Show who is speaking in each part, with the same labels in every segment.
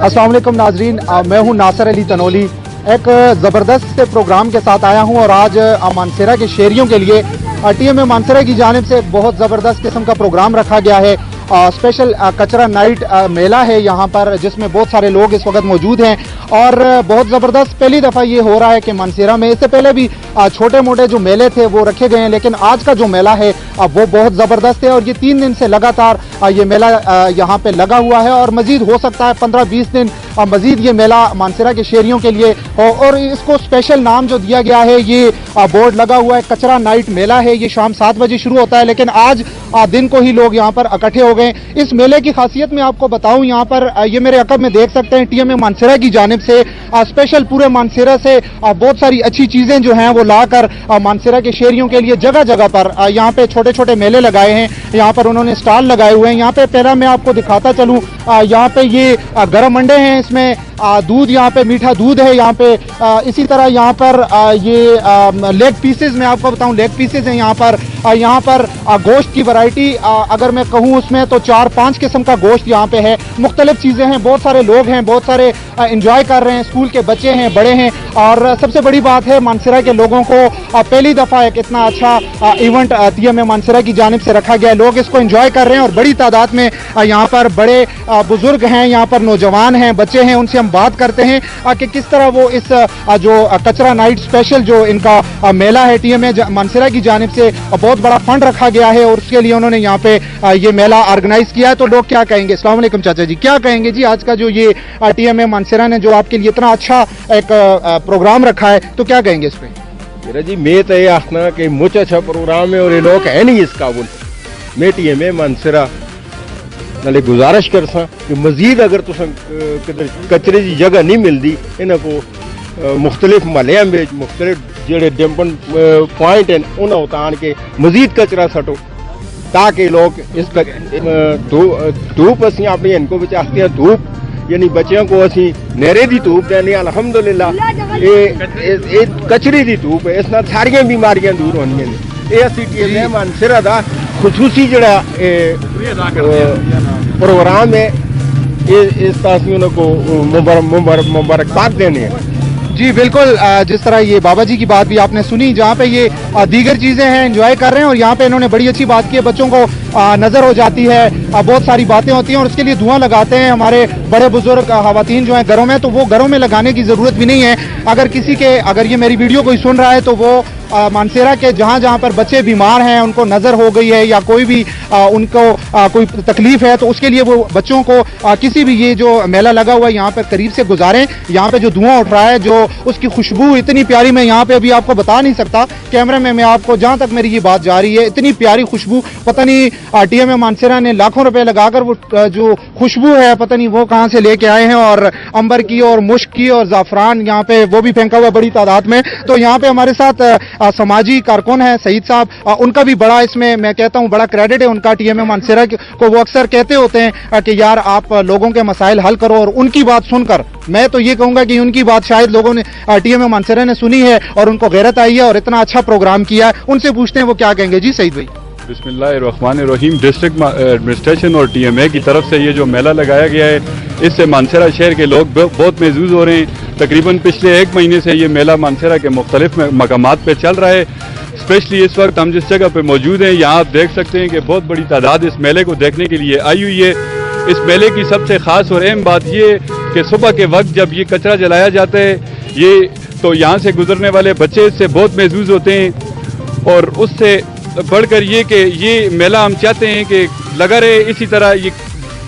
Speaker 1: अस्सलाम वालेकुम नाजरीन, मैं हूं नासिर अली तनोली। एक ज़बरदस्त से प्रोग्राम के साथ आया हूं और आज मानसरा के शहरियों के लिए टीएमए मानसरा की जानिब से एक बहुत ज़बरदस्त किस्म का प्रोग्राम रखा गया है। स्पेशल कचरा नाइट मेला है यहाँ पर, जिसमें बहुत सारे लोग इस वक्त मौजूद हैं और बहुत ज़बरदस्त पहली दफ़ा ये हो रहा है कि मानसरा में, इससे पहले भी छोटे मोटे जो मेले थे वो रखे गए हैं, लेकिन आज का जो मेला है वो बहुत ज़बरदस्त है और ये 3 दिन से लगातार ये मेला यहाँ पे लगा हुआ है और मज़ीद हो सकता है 15-20 दिन मज़ीद ये मेला मानसरा के शहरियों के लिए हो। और इसको स्पेशल नाम जो दिया गया है, ये बोर्ड लगा हुआ है, कचरा नाइट मेला है। ये शाम 7 बजे शुरू होता है, लेकिन आज दिन को ही लोग यहाँ पर इकट्ठे हो गए। इस मेले की खासियत मैं आपको बताऊं, यहाँ पर ये मेरे अकब में देख सकते हैं टीएमए मानसरा की जानिब से स्पेशल पूरे मानसरा से बहुत सारी अच्छी चीजें जो हैं वो लाकर मानसरा के शहरियों के लिए जगह जगह पर यहाँ पे छोटे छोटे मेले लगाए हैं। यहाँ पर उन्होंने स्टॉल लगाए हुए हैं। यहाँ पे पहला मैं आपको दिखाता चलूँ, यहाँ पे ये गरम अंडे हैं, इसमें दूध, यहाँ पे मीठा दूध है यहाँ पे। इसी तरह यहाँ पर ये लेग पीसेस, मैं आपको बताऊं लेग पीसेस हैं यहाँ पर। यहाँ पर गोश्त की वैरायटी अगर मैं कहूँ उसमें तो 4-5 किस्म का गोश्त यहाँ पे है। मुख्तलिफ चीज़ें हैं, बहुत सारे लोग हैं, बहुत सारे इंजॉय कर रहे हैं, स्कूल के बच्चे हैं, बड़े हैं। और सबसे बड़ी बात है, मानसरा के लोगों को पहली दफ़ा एक इतना अच्छा इवेंट टीएमए मानसरा की जानिब से रखा गया है। लोग इसको इंजॉय कर रहे हैं और बड़ी तादाद में यहाँ पर बड़े बुजुर्ग हैं, यहाँ पर नौजवान हैं, बच्चे हैं। उनसे हम बात करते हैं कि किस तरह वो इस जो कचरा नाइट स्पेशल जो इनका मेला है टीएमए मानसरा की जानिब से बहुत बड़ा फंड रखा गया है और उसके लिए उन्होंने यहाँ पे ये मेला ऑर्गेनाइज किया है। तो लोग क्या कहेंगे? अस्सलाम वालेकुम चाचा जी, क्या कहेंगे जी आज का जो ये टीएमए मानसरा ने जो आपके लिए इतना अच्छा एक प्रोग्राम रखा है, तो क्या कहेंगे इस पे?
Speaker 2: मेरा जी मैं तो ये आखना कि मुझे अच्छा प्रोग्राम है और ये लोग है नहीं इस काबुल। मैं टीएमए मानसरा नाले गुजारिश कर सा कि मजीद अगर तुम कचरे की जगह नहीं मिलती, इन्हें को मुख्तलिफ महलिया में मुख्तलिफ जोड़े डंपन पॉइंट हैं उन्हें उतार के मजीद कचरा सटो, ताकि लोग इस धूप असी अपनी इनको बचाते हैं। धूप यानी बच्चों को असी नेरे की धूप देने अलहमदुलिल्लाह ये कचरे की धूप है, इस नाल सारिया बीमारियां दूर होनियां ने। ये असी टीएमए मानसरा दा खुसूसी जड़ा प्रोग्राम है, इस तासीन को मुबारकबाद देने हैं।
Speaker 1: जी बिल्कुल, जिस तरह ये बाबा जी की बात भी आपने सुनी, जहाँ पे ये दीगर चीज़ें हैं एंजॉय कर रहे हैं और यहाँ पे इन्होंने बड़ी अच्छी बात की है, बच्चों को नज़र हो जाती है, बहुत सारी बातें होती हैं और उसके लिए धुआं लगाते हैं हमारे बड़े बुजुर्ग ख़वातीन जो हैं घरों में, तो वो घरों में लगाने की ज़रूरत भी नहीं है। अगर ये मेरी वीडियो कोई सुन रहा है तो वो मानसरा के जहाँ जहाँ पर बच्चे बीमार हैं, उनको नज़र हो गई है या कोई भी उनको कोई तकलीफ है, तो उसके लिए वो बच्चों को किसी भी ये जो मेला लगा हुआ है यहाँ पर करीब से गुजारें। यहाँ पे जो धुआं उठ रहा है, जो उसकी खुशबू इतनी प्यारी, मैं यहाँ पे अभी आपको बता नहीं सकता कैमरे में, मैं आपको जहाँ तक मेरी ये बात जा रही है, इतनी प्यारी खुशबू, पता नहीं टीएमए मानसरा ने लाखों रुपए लगाकर वो जो खुशबू है पता नहीं वो कहाँ से लेके आए हैं, और अंबर की और मुश्क की और ज़ाफ़रान यहाँ पे वो भी फेंका हुआ बड़ी तादाद में। तो यहाँ पे हमारे साथ समाजी कारकुन है सईद साहब, उनका भी बड़ा इसमें मैं कहता हूँ बड़ा क्रेडिट है उनका टीएमए मानसरा को। वो अक्सर कहते होते हैं कि यार आप लोगों के मसाइल हल करो, और उनकी बात सुनकर मैं तो ये कहूंगा कि उनकी बात शायद लोगों ने टीएमए मानसरा ने सुनी है और उनको गैरत आई है और इतना अच्छा प्रोग्राम किया है। उनसे पूछते हैं वो क्या कहेंगे। जी सईद भाई।
Speaker 3: बिस्मिल्लाहिर्रहमानिर्रहीम। डिस्ट्रिक्ट एडमिनिस्ट्रेशन और टीएमए की तरफ से ये जो मेला लगाया गया है, इससे मानसरा शहर के लोग बहुत महजूज हो रहे हैं। तकरीबन पिछले 1 महीने से ये मेला मानसरा के मुख्तलिफ मकामात पर चल रहा है। स्पेशली इस वक्त हम जिस जगह पर मौजूद हैं, यहाँ आप देख सकते हैं कि बहुत बड़ी तादाद इस मेले को देखने के लिए आई हुई है। इस मेले की सबसे ख़ास और अहम बात ये कि सुबह के वक्त जब ये कचरा जलाया जाता है, ये तो यहाँ से गुजरने वाले बच्चे इससे बहुत महजूज होते हैं। और उससे बढ़कर ये कि ये मेला हम चाहते हैं कि लगा रहे इसी तरह, ये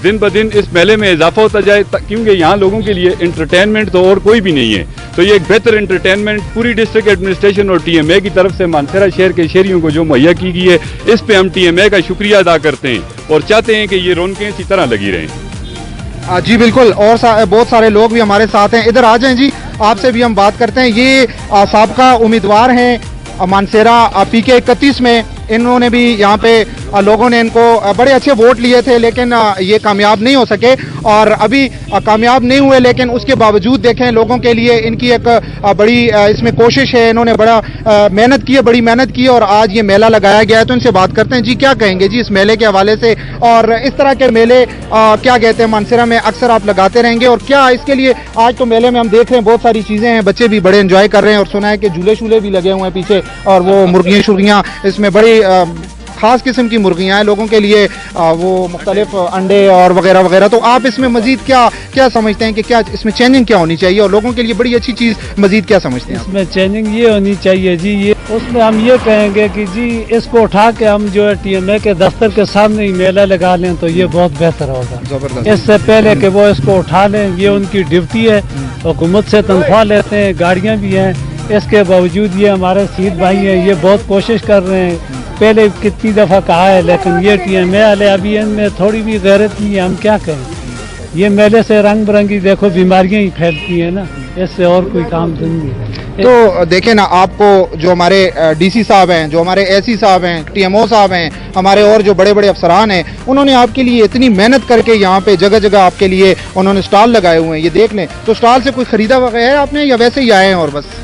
Speaker 3: दिन ब दिन इस मेले में इजाफा होता जाए, क्योंकि यहाँ लोगों के लिए इंटरटेनमेंट तो और कोई भी नहीं है। तो ये एक बेहतर इंटरटेनमेंट पूरी डिस्ट्रिक्ट एडमिनिस्ट्रेशन और टीएमए की तरफ से मानसरा शहर के शहरियों को जो मुहैया की गई है, इस पे हम टीएमए का शुक्रिया अदा करते हैं और चाहते हैं कि ये रौनकें इसी तरह लगी रहें।
Speaker 1: जी बिल्कुल, और बहुत सारे लोग भी हमारे साथ हैं, इधर आ जाएं जी, आपसे भी हम बात करते हैं। ये साबका उम्मीदवार हैं मानसरा PK 31 में, इन्होंने भी यहाँ पे लोगों ने इनको बड़े अच्छे वोट लिए थे, लेकिन ये कामयाब नहीं हो सके और अभी कामयाब नहीं हुए। लेकिन उसके बावजूद देखें लोगों के लिए इनकी एक बड़ी इसमें कोशिश है, इन्होंने बड़ा मेहनत की है, बड़ी मेहनत की और आज ये मेला लगाया गया है। तो इनसे बात करते हैं, जी क्या कहेंगे जी इस मेले के हवाले से, और इस तरह के मेले क्या कहते हैं मानसरा में अक्सर आप लगाते रहेंगे, और क्या इसके लिए आज तो मेले में हम देख रहे हैं बहुत सारी चीजें हैं, बच्चे भी बड़े एंजॉय कर रहे हैं और सुना है कि झूले शूले भी लगे हुए हैं पीछे, और वो मुर्गियां शुर्गियां इसमें बड़ी खास किस्म की मुर्गियां हैं लोगों के लिए, वो मुख्तलिफ अंडे और वगैरह वगैरह। तो आप इसमें मजीद क्या समझते हैं कि क्या इसमें चेंजिंग क्या होनी चाहिए, और लोगों के लिए बड़ी अच्छी चीज़ मजीद क्या समझते हैं?
Speaker 4: इसमें चेंजिंग ये होनी चाहिए जी, ये उसमें हम ये कहेंगे कि जी इसको उठा के हम जो है TMA के दफ्तर के सामने ही मेला लगा लें तो ये बहुत बेहतर होगा।
Speaker 1: जबरदस्त।
Speaker 4: इससे पहले कि वो इसको उठा लें, ये उनकी ड्यूटी है, हुकूमत से तनख्वाह लेते हैं, गाड़ियाँ भी हैं, इसके बावजूद ये हमारे शहीद भाई हैं, ये बहुत कोशिश कर रहे हैं। पहले कितनी दफ़ा कहा है, लेकिन ये TMA वाले अभी इनमें थोड़ी भी गैरत नहीं है, हम क्या कहें। ये मेले से रंग बिरंगी देखो बीमारियां ही फैलती हैं ना, इससे और कोई काम नहीं है।
Speaker 1: तो देखें ना, आपको जो हमारे DC साहब हैं, जो हमारे SC साहब हैं, TMO साहब हैं, हमारे और जो बड़े बड़े अफसरान हैं, उन्होंने आपके लिए इतनी मेहनत करके यहाँ पे जगह जगह आपके लिए उन्होंने स्टॉल लगाए हुए हैं, ये देख लें। तो स्टॉल से कोई खरीदा वगैरह है आपने, या वैसे ही आए हैं और बस?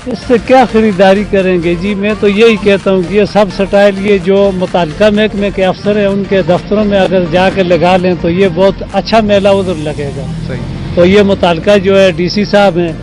Speaker 4: इससे क्या खरीदारी करेंगे जी, मैं तो यही कहता हूँ कि ये सब स्टाइल ये जो मुताल्लिका महकमे के अफसर हैं उनके दफ्तरों में अगर जाकर लगा लें तो ये बहुत अच्छा मेला उधर लगेगा।
Speaker 1: सही।
Speaker 4: तो ये मुताल्लिका जो है DC साहब हैं,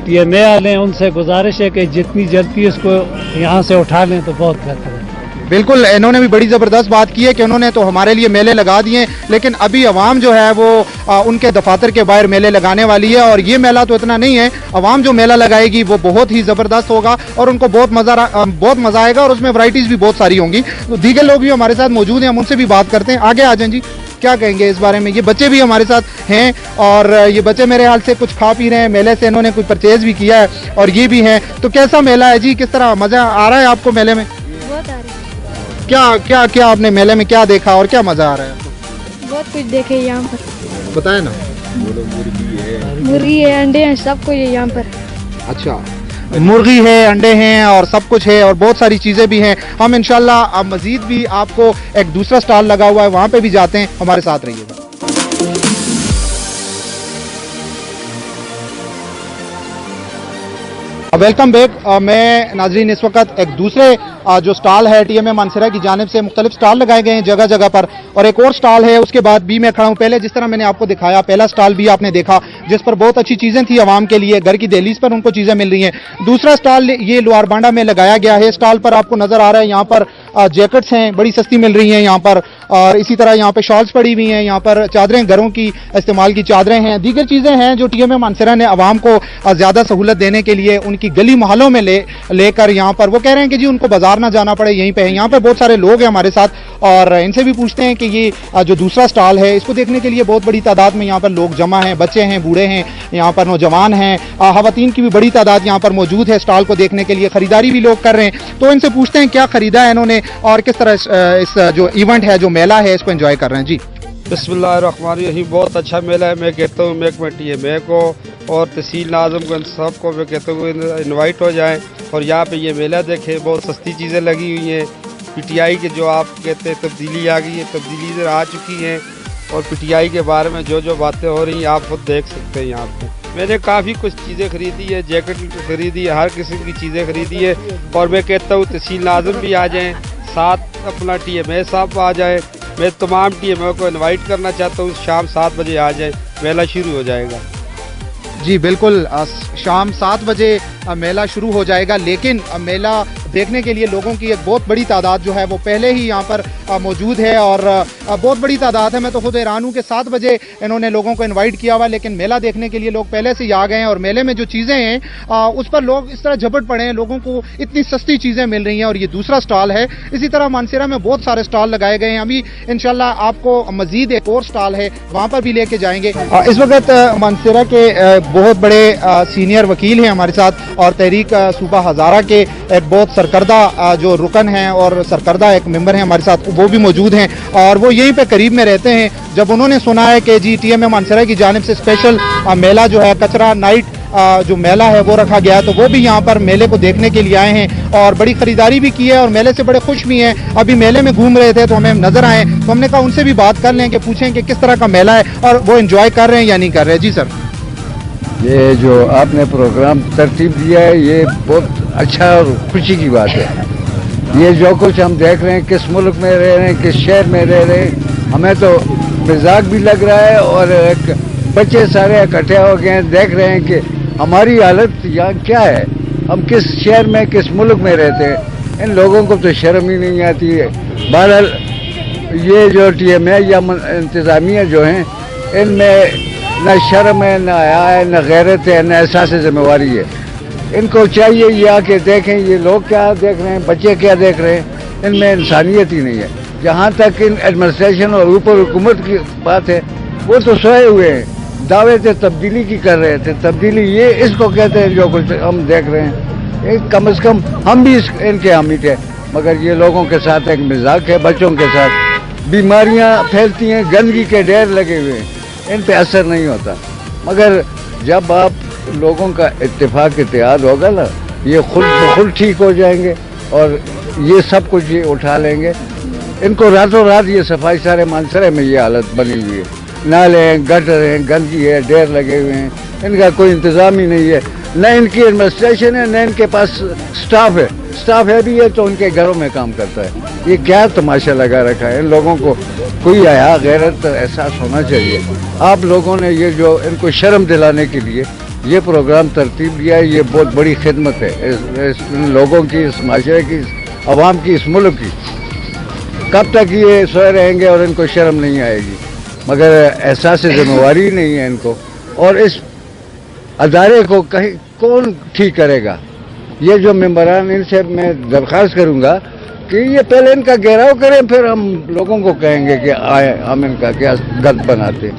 Speaker 4: TMA वाले हैं, उनसे गुजारिश है कि जितनी जल्दी इसको यहाँ से उठा लें तो बहुत बेहतर है।
Speaker 1: बिल्कुल, इन्होंने भी बड़ी ज़बरदस्त बात की है कि उन्होंने तो हमारे लिए मेले लगा दिए, लेकिन अभी अवाम जो है वो उनके दफातर के बाहर मेले लगाने वाली है, और ये मेला तो इतना नहीं है, अवाम जो मेला लगाएगी वो बहुत ही ज़बरदस्त होगा और उनको बहुत मज़ा आएगा, और उसमें वैरायटीज़ भी बहुत सारी होंगी। तो दीगर लोग भी हमारे साथ मौजूद हैं, हम उनसे भी बात करते हैं। आगे आ जाएं जी, क्या कहेंगे इस बारे में? ये बच्चे भी हमारे साथ हैं, और ये बच्चे मेरे हाल से कुछ खा पी रहे हैं, मेले से इन्होंने कुछ परचेज भी किया है, और ये भी हैं। तो कैसा मेला है जी, किस तरह मज़ा आ रहा है आपको मेले में?
Speaker 5: बहुत आ रहा है।
Speaker 1: क्या आपने मेले में क्या देखा और क्या मजा आ रहा है आपको?
Speaker 5: बहुत कुछ देखे यहाँ पर,
Speaker 1: बताए ना।
Speaker 5: मुर्गी है, अंडे हैं, सब कुछ है यहाँ पर।
Speaker 1: अच्छा, मुर्गी है, अंडे हैं और सब कुछ है, और बहुत सारी चीजें भी हैं। हम इंशाल्लाह मजीद भी आपको एक दूसरा स्टॉल लगा हुआ है वहां पे भी जाते हैं, हमारे साथ रहिएगा। Welcome back. मैं नाजरीन इस वक्त एक दूसरे जो स्टॉल है TMA मानसरा की जानिब से मुख्तलिफ स्टॉल लगाए गए हैं जगह जगह पर, और एक और स्टॉल है उसके बाद भी मैं खड़ा हूँ। पहले जिस तरह मैंने आपको दिखाया, पहला स्टॉल भी आपने देखा जिस पर बहुत अच्छी चीज़ें थी आवाम के लिए, घर की दहलीज पर उनको चीज़ें मिल रही हैं। दूसरा स्टॉल ये लोअर बांडा में लगाया गया है। स्टॉल पर आपको नजर आ रहा है, यहाँ पर जैकेट्स हैं, बड़ी सस्ती मिल रही हैं यहाँ पर, और इसी तरह यहाँ पे शॉल्स पड़ी हुई हैं, यहाँ पर चादरें, घरों की इस्तेमाल की चादरें हैं, दीगर चीज़ें हैं जो TMA मानसरा ने आवाम को ज़्यादा सहूलत देने के लिए उनकी गली मोहल्लों में लेकर यहाँ पर, वो कह रहे हैं कि जी उनको बाजार ना जाना पड़े, यहीं पे है। यहाँ पर बहुत सारे लोग हैं हमारे साथ, और इनसे भी पूछते हैं कि ये जो दूसरा स्टॉल है इसको देखने के लिए बहुत बड़ी तादाद में यहाँ पर लोग जमा हैं, बच्चे हैं, बूढ़े हैं, यहाँ पर नौजवान हैं, खवातीन की भी बड़ी तादाद यहाँ पर मौजूद है स्टॉल को देखने के लिए। खरीदारी भी लोग कर रहे हैं, तो इनसे पूछते हैं क्या खरीदा है इन्होंने और किस तरह इस जो इवेंट है, जो मेला है, इसको एंजॉय कर रहे हैं। जी
Speaker 6: बिस्मिल्लाहिर्रहमानिर्रहीम, बहुत अच्छा मेला है। मैं कहता हूँ महकमा TMA को और तहसील नाज़म को, सब को मैं कहता हूँ इनवाइट हो जाएं और यहाँ पे ये मेला देखें। बहुत सस्ती चीज़ें लगी हुई हैं। PTI के जो आप कहते हैं तब्दीली आ गई है, तब्दीली इधर आ चुकी हैं, और PTI के बारे में जो बातें हो रही हैं आप खुद देख सकते हैं। यहाँ पे मैंने काफ़ी कुछ चीज़ें खरीदी है, जैकेट खरीदी है, हर किस्म की चीज़ें खरीदी है, और मैं कहता हूँ तहसील नाज़म भी आ जाएँ, साथ अपना TMA साहब आ जाए। मैं तमाम TMA को इनवाइट करना चाहता हूँ, शाम 7 बजे आ जाए, मेला शुरू हो जाएगा।
Speaker 1: जी बिल्कुल, शाम 7 बजे मेला शुरू हो जाएगा, लेकिन मेला देखने के लिए लोगों की एक बहुत बड़ी तादाद जो है वो पहले ही यहाँ पर मौजूद है, और बहुत बड़ी तादाद है। मैं तो खुद हैरान हूँ कि 7 बजे इन्होंने लोगों को इनवाइट किया हुआ, लेकिन मेला देखने के लिए लोग पहले से ही आ गए हैं, और मेले में जो चीज़ें हैं उस पर लोग इस तरह झपट पड़े हैं, लोगों को इतनी सस्ती चीज़ें मिल रही हैं, और ये दूसरा स्टॉल है। इसी तरह मानसरा में बहुत सारे स्टॉल लगाए गए हैं, अभी इंशाल्लाह आपको मजीद एक और स्टॉल है वहाँ पर भी लेके जाएंगे। इस वक्त मानसरा के बहुत बड़े सीनियर वकील हैं हमारे साथ, और तहरीक सूबा हज़ारा के एक बहुत सरकर्दा जो रुकन हैं और सरकर्दा एक मेंबर हैं हमारे साथ, वो भी मौजूद हैं, और वो यहीं पे करीब में रहते हैं। जब उन्होंने सुना है कि जी TMA मानसरा की जानिब से स्पेशल मेला जो है कचरा नाइट जो मेला है वो रखा गया है, तो वो भी यहाँ पर मेले को देखने के लिए आए हैं और बड़ी खरीदारी भी की है और मेले से बड़े खुश भी हैं। अभी मेले में घूम रहे थे तो हमें नजर आए, तो हमने कहा उनसे भी बात कर लें कि पूछें कि किस तरह का मेला है और वो एंजॉय कर रहे हैं या नहीं कर रहे हैं। जी सर,
Speaker 7: ये जो आपने प्रोग्राम तरतीब दिया है ये बहुत अच्छा और खुशी की बात है। ये जो कुछ हम देख रहे हैं, किस मुल्क में रह रहे हैं, किस शहर में रह रहे हैं, हमें तो मजाक भी लग रहा है और एक बच्चे सारे इकट्ठे हो गए हैं, देख रहे हैं कि हमारी हालत यहाँ क्या है, हम किस शहर में किस मुल्क में रहते हैं। इन लोगों को तो शर्म ही नहीं आती है। बहरहाल ये जो TMA या इंतज़ामिया जो हैं, इनमें न शर्म है, न हया है, न गैरत है, न एहसास जिम्मेवारी है। इनको चाहिए ये आके देखें ये लोग क्या देख रहे हैं, बच्चे क्या देख रहे हैं, इनमें इंसानियत ही नहीं है। जहाँ तक इन एडमिनिस्ट्रेशन और ऊपर हुकूमत की बात है, वो तो सोए हुए हैं, दावे थे तब्दीली की कर रहे थे। तब्दीली ये इसको कहते हैं जो कुछ हम देख रहे हैं। एक कम से कम हम भी इनके हामी थे, मगर ये लोगों के साथ एक मजाक है। बच्चों के साथ बीमारियां फैलती हैं, गंदगी के ढेर लगे हुए हैं, इन पे असर नहीं होता। मगर जब आप लोगों का इत्तेफाक इत्तेहाद होगा ना, ये खुद ठीक हो जाएंगे और ये सब कुछ ये उठा लेंगे। इनको रातों रात ये सफाई, सारे मानसरे में ये हालत बनी हुई है, नाले हैं, गटर हैं, गंदगी है, ढेर लगे हुए हैं, इनका कोई इंतज़ाम ही नहीं है। न इनकी एडमिनिस्ट्रेशन है, न इनके पास स्टाफ है। स्टाफ है भी है तो उनके घरों में काम करता है। ये क्या तमाशा लगा रखा है। इन लोगों को कोई हया गैरत एहसास होना चाहिए। आप लोगों ने ये जो इनको शर्म दिलाने के लिए ये प्रोग्राम तरतीब दिया है, ये बहुत बड़ी खिदमत है इन लोगों की, इस माशरे की, इस अवाम की, इस मुल्क की। कब तक ये सोए रहेंगे और इनको शर्म नहीं आएगी, मगर एहसास जिम्मेवारी नहीं है इनको। और इस अदारे को कहीं कौन ठीक करेगा? ये जो मेंबरान, इनसे मैं दरख्वास्त करूंगा कि ये पहले इनका घेराव करें, फिर हम लोगों को कहेंगे कि आए हम इनका क्या गद बनाते।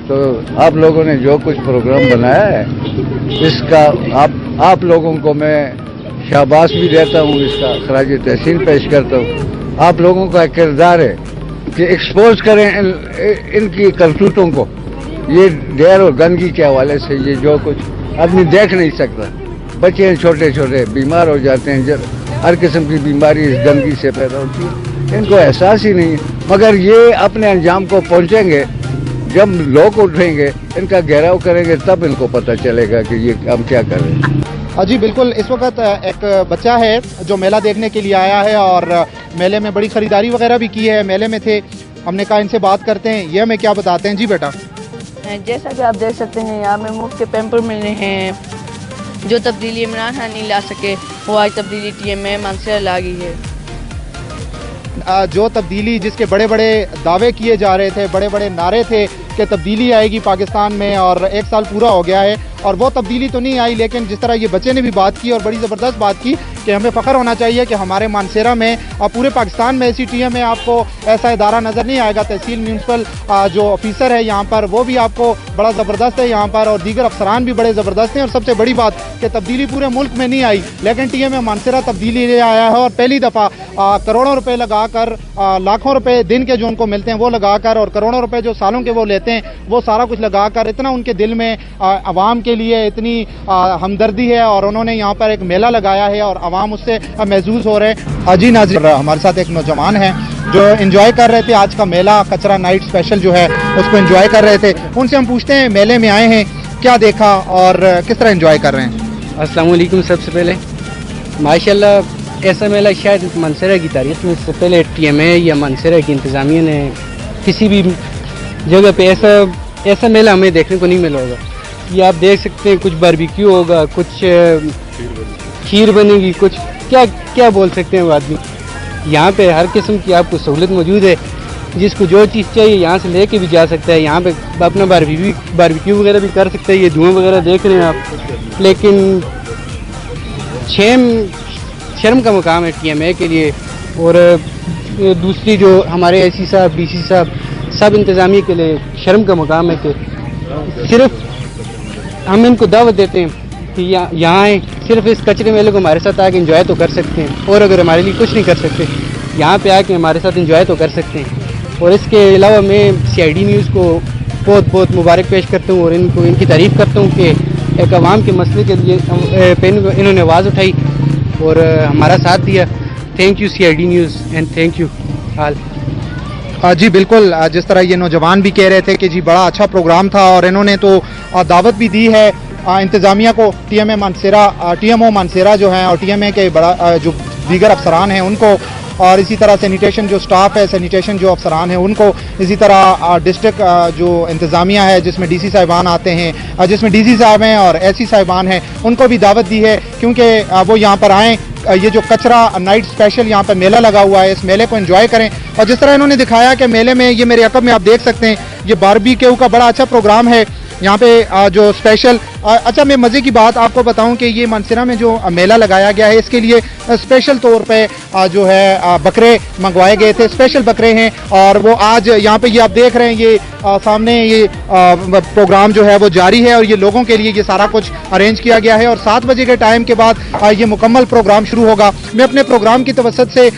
Speaker 7: तो आप लोगों ने जो कुछ प्रोग्राम बनाया है, इसका आप लोगों को मैं शाबाश भी देता हूँ, इसका खराज तहसीन पेश करता हूँ। आप लोगों का किरदार है कि एक्सपोज करें इनकी करतूतों को। ये ढेर और गंदगी के हवाले से ये जो कुछ आदमी देख नहीं सकता। बच्चे छोटे छोटे बीमार हो जाते हैं, जब हर किस्म की बीमारी इस गंदगी से पैदा होती है। इनको एहसास ही नहीं है, मगर ये अपने अंजाम को पहुंचेंगे जब लोग उठेंगे, इनका घेराव करेंगे, तब इनको पता चलेगा कि ये हम क्या कर रहे हैं।
Speaker 1: जी बिल्कुल, इस वक्त एक बच्चा है जो मेला देखने के लिए आया है और मेले में बड़ी खरीदारी वगैरह भी की है। मेले में थे, हमने कहा इनसे बात करते हैं, ये हमें क्या बताते हैं। जी बेटा,
Speaker 8: जैसा कि आप देख सकते हैं यहाँ में मुफ्त के पैम्पर मिले हैं। जो तब्दीली इमरान खान नहीं ला सके, वो आज तब्दीली TMA मानसरा ला गई है।
Speaker 1: जो तब्दीली जिसके बड़े बड़े दावे किए जा रहे थे, बड़े बड़े नारे थे कि तब्दीली आएगी पाकिस्तान में, और 1 साल पूरा हो गया है और वो तब्दीली तो नहीं आई। लेकिन जिस तरह ये बच्चे ने भी बात की और बड़ी ज़बरदस्त बात की कि हमें फ़ख्र होना चाहिए कि हमारे मानसेरा में और पूरे पाकिस्तान में ऐसी TMA आपको ऐसा इदारा नज़र नहीं आएगा। तहसील म्यूनसिपल जो ऑफिसर है यहाँ पर, वो भी आपको बड़ा ज़बरदस्त है यहाँ पर, और दीगर अफसरान भी बड़े ज़बरदस्त हैं। और सबसे बड़ी बात कि तब्दीली पूरे मुल्क में नहीं आई, लेकिन TMA मानसेरा तब्दीली ले आया है। और पहली दफ़ा करोड़ों रुपए लगाकर, लाखों रुपए दिन के जो उनको मिलते हैं वो लगाकर, और करोड़ों रुपए जो सालों के वो लेते हैं वो सारा कुछ लगाकर, इतना उनके दिल में आवाम के लिए इतनी हमदर्दी है और उन्होंने यहाँ पर एक मेला लगाया है और आवाम उससे महसूस हो रहे हैं। हाजी नाज़रीन, हमारे साथ एक नौजवान है जो एंजॉय कर रहे थे आज का मेला, कचरा नाइट स्पेशल जो है उसको एंजॉय कर रहे थे। उनसे हम पूछते हैं मेले में आए हैं, क्या देखा और किस तरह एंजॉय कर रहे हैं।
Speaker 9: अस्सलाम वालेकुम। सबसे पहले माशाल्लाह ऐसा मेला शायद मानसरा की तारीख में इससे पहले TMA या मानसरा की इंतज़ामिया ने किसी भी जगह पे ऐसा मेला हमें देखने को नहीं मिला होगा। ये आप देख सकते हैं, कुछ बारबेक्यू होगा, कुछ खीर बनेगी, कुछ क्या क्या बोल सकते हैं वो आदमी। यहाँ पे हर किस्म की आपको सहूलत मौजूद है, जिसको जो चीज़ चाहिए यहाँ से लेके भी जा सकता है। यहाँ पे अपना बारबेक्यू वगैरह भी कर सकता है। ये धुआं वगैरह देख रहे हैं आप, लेकिन शर्म का मुकाम है TMA के लिए। और दूसरी जो हमारे AC साहब, DC साहब, सब इंतज़ामिया के लिए शर्म का मुकाम है कि सिर्फ हम इनको दावत देते हैं कि यहाँ आए, सिर्फ इस कचरे मेले को हमारे साथ आके एंजॉय तो कर सकते हैं, और अगर हमारे लिए कुछ नहीं कर सकते, यहाँ पे आके हमारे साथ एंजॉय तो कर सकते हैं। और इसके अलावा मैं CID न्यूज़ को बहुत बहुत मुबारक पेश करता हूँ और इनकी तारीफ़ करता हूँ कि एक आवाम के मसले के लिए इन्होंने आवाज़ उठाई और हमारा साथ दिया। Thank you CID news and thank you all.
Speaker 1: जी बिल्कुल, जिस तरह ये नौजवान भी कह रहे थे कि जी बड़ा अच्छा प्रोग्राम था और इन्होंने तो दावत भी दी है इंतज़ामिया को, TMO मानसेरा जो हैं और TMA के बड़ा जो दीगर अफसरान हैं उनको, और इसी तरह सैनिटेशन जो स्टाफ है, सैनिटेशन जो अफसरान हैं उनको, इसी तरह डिस्ट्रिक्ट जो इंतज़ामिया है जिसमें DC साहिबान आते हैं, जिसमें DC साहब हैं और SC साहिबान हैं, उनको भी दावत दी है क्योंकि वो यहाँ पर आएँ। ये जो कचरा नाइट स्पेशल यहाँ पर मेला लगा हुआ है, इस मेले को एंजॉय करें। और जिस तरह इन्होंने दिखाया कि मेले में, ये मेरे अकब में आप देख सकते हैं, ये बारबेक्यू का बड़ा अच्छा प्रोग्राम है यहाँ पे जो स्पेशल। अच्छा, मैं मज़े की बात आपको बताऊं कि ये मानसेरा में जो मेला लगाया गया है इसके लिए स्पेशल तौर पे जो है बकरे मंगवाए गए थे, स्पेशल बकरे हैं और वो आज यहाँ पे ये आप देख रहे हैं, ये सामने ये प्रोग्राम जो है वो जारी है और ये लोगों के लिए ये सारा कुछ अरेंज किया गया है और 7 बजे के टाइम के बाद ये मुकम्मल प्रोग्राम शुरू होगा। मैं अपने प्रोग्राम की तवसत से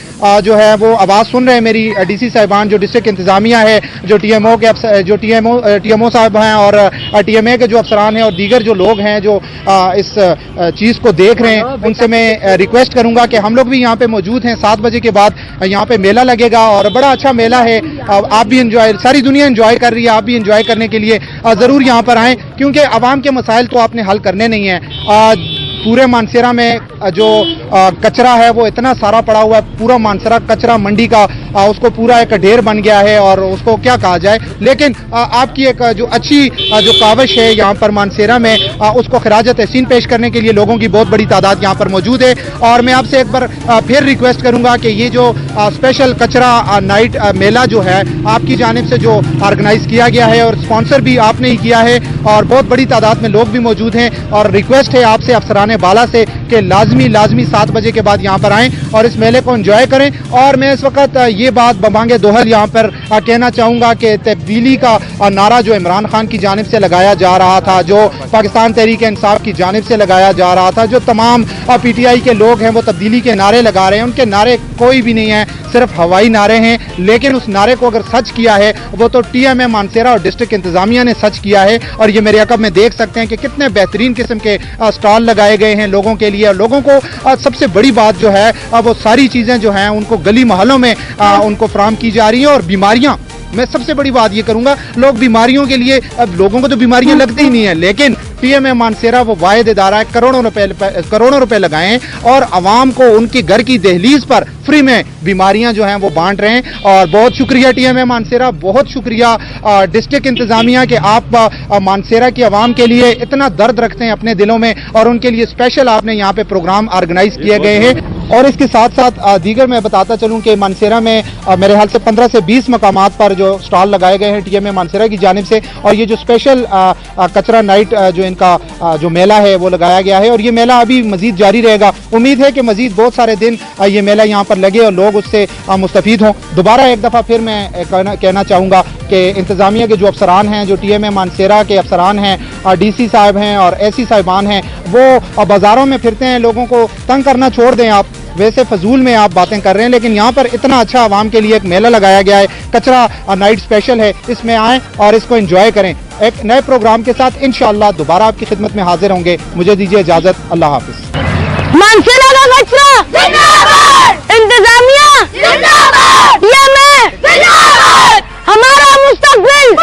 Speaker 1: जो है वो आवाज़ सुन रहे हैं मेरी DC साहिबान जो डिस्ट्रिक्ट इंतज़ामिया है, जो TMO साहब हैं और TMA के जो अफसरान हैं और दीगर जो लोग हैं जो इस चीज़ को देख रहे हैं, उनसे मैं रिक्वेस्ट करूंगा कि हम लोग भी यहाँ पे मौजूद हैं। 7 बजे के बाद यहाँ पे मेला लगेगा और बड़ा अच्छा मेला है। आप भी इंजॉय, सारी दुनिया इंजॉय कर रही है, आप भी इंजॉय करने के लिए ज़रूर यहाँ पर आएँ क्योंकि आवाम के मसाइल तो आपने हल करने नहीं हैं। पूरे मानसेरा में जो कचरा है वो इतना सारा पड़ा हुआ है, पूरा मानसेरा कचरा मंडी का उसको पूरा एक ढेर बन गया है और उसको क्या कहा जाए। लेकिन आपकी एक जो अच्छी जो काविश है यहाँ पर मानसेरा में, उसको खिराज तहसीन पेश करने के लिए लोगों की बहुत बड़ी तादाद यहाँ पर मौजूद है। और मैं आपसे एक बार फिर रिक्वेस्ट करूँगा कि ये जो स्पेशल कचरा नाइट मेला जो है आपकी जानिब से जो ऑर्गेनाइज किया गया है और स्पॉन्सर भी आपने ही किया है और बहुत बड़ी तादाद में लोग भी मौजूद हैं, और रिक्वेस्ट है आपसे अफसरान बाला से कि लाजमी 7 बजे के बाद यहाँ पर आएं और इस मेले को एंजॉय करें। और मैं इस वक्त ये बात बमांगे दोहल यहाँ पर कहना चाहूँगा कि तब्दीली का नारा जो इमरान खान की जानिब से लगाया जा रहा था, जो पाकिस्तान तहरीक इंसाफ की जानिब से लगाया जा रहा था, जो तमाम PTI के लोग हैं वो तब्दीली के नारे लगा रहे हैं, उनके नारे कोई भी नहीं है, सिर्फ हवाई नारे हैं। लेकिन उस नारे को अगर सच किया है वो तो TMA मानसेरा और डिस्ट्रिक्ट इंतज़ामिया ने सच किया है। और ये मेरे अकब में देख सकते हैं कि कितने बेहतरीन किस्म के स्टॉल लगाए गए हैं लोगों के लिए। और लोगों को सबसे बड़ी बात जो है वो सारी चीज़ें जो हैं उनको गली मोहल्लों में उनको फराहम की जा रही हैं। और बीमारियाँ, मैं सबसे बड़ी बात ये करूंगा, लोग बीमारियों के लिए, अब लोगों को तो बीमारियां लगती ही नहीं है, लेकिन TMA मानसेरा वो वाहिद इदारा है, करोड़ों रुपए लगाएं और आवाम को उनके घर की दहलीज पर फ्री में बीमारियां जो हैं वो बांट रहे हैं। और बहुत शुक्रिया TMA मानसेरा, बहुत शुक्रिया डिस्ट्रिक्ट इंतजामिया के आप मानसेरा की आवाम के लिए इतना दर्द रखते हैं अपने दिलों में और उनके लिए स्पेशल आपने यहाँ पे प्रोग्राम ऑर्गेनाइज किए गए हैं। और इसके साथ साथ दीगर मैं बताता चलूं कि मानसेरा में मेरे ख्याल से 15 से 20 मकामात पर जो स्टॉल लगाए गए हैं TMA मानसेरा की जानिब से। और ये जो स्पेशल कचरा नाइट जो इनका जो मेला है वो लगाया गया है और ये मेला अभी मजीद जारी रहेगा। उम्मीद है कि मजीद बहुत सारे दिन ये मेला यहाँ पर लगे और लोग उससे मुस्तफीद हों। दोबारा एक दफ़ा फिर मैं कहना चाहूँगा कि इंतज़ामिया के जो अफसरान हैं, जो TMA मानसेरा के अफसरान हैं, DC साहब हैं और SC साहिबान हैं, वो बाज़ारों में फिरते हैं, लोगों को तंग करना छोड़ दें। आप वैसे फजूल में आप बातें कर रहे हैं, लेकिन यहाँ पर इतना अच्छा आवाम के लिए एक मेला लगाया गया है, कचरा नाइट स्पेशल है, इसमें आएँ और इसको एंजॉय करें। एक नए प्रोग्राम के साथ इंशाअल्लाह दोबारा आपकी खिदमत में हाजिर होंगे। मुझे दीजिए इजाजत, अल्लाह हाफिज।
Speaker 10: मानसेरा का कचरा जिंदाबाद, इंतजामिया जिंदाबाद, TMA जिंदाबाद, हमारा मुस्तकबिल।